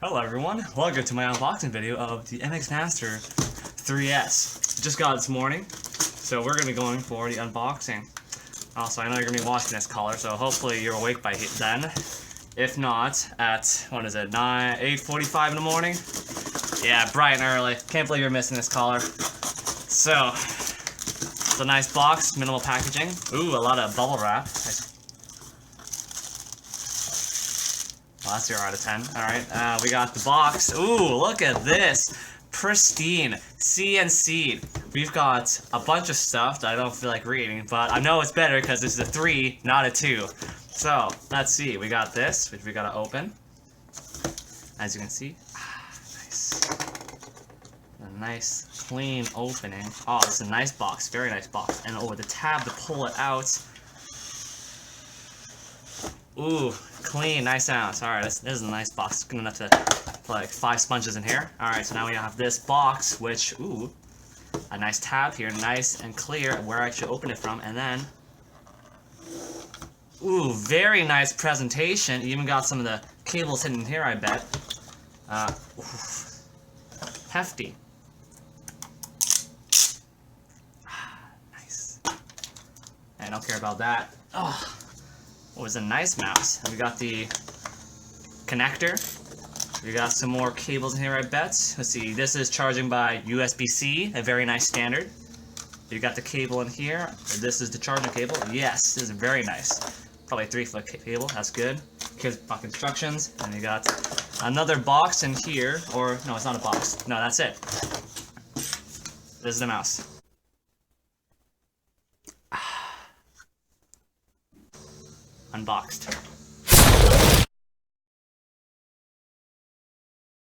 Hello everyone, welcome to my unboxing video of the MX Master 3S. Just got it this morning, so we're going to be going for the unboxing. Also, I know you're going to be watching this color, so hopefully you're awake by then. If not, at, what is it, 8:45 in the morning? Yeah, bright and early. Can't believe you're missing this color. So, it's a nice box, minimal packaging. Ooh, a lot of bubble wrap. Well, that's 0 out of 10. Alright, we got the box. Ooh, look at this. Pristine. CNC. We've got a bunch of stuff that I don't feel like reading, but I know it's better because this is a 3, not a 2. So, let's see. We got this, which we gotta open. As you can see. Nice. A nice, clean opening. Oh, this is a nice box. Very nice box. And over the tab to pull it out. Ooh, clean, nice sounds. Alright, this is a nice box. It's good enough to put like 5 sponges in here. Alright, so now we have this box, which, ooh, a nice tab here, nice and clear where I should open it from, and then, ooh, very nice presentation. Even got some of the cables hidden in here, I bet. Hefty. Nice. I don't care about that. Oh. Oh, it's a nice mouse. And we got the connector. We got some more cables in here, I bet. Let's see, this is charging by USB-C, a very nice standard. You got the cable in here. This is the charging cable. Yes, this is very nice. Probably 3-foot cable, that's good. Here's box instructions. And you got another box in here, or, no, it's not a box. No, that's it. This is the mouse. Unboxed.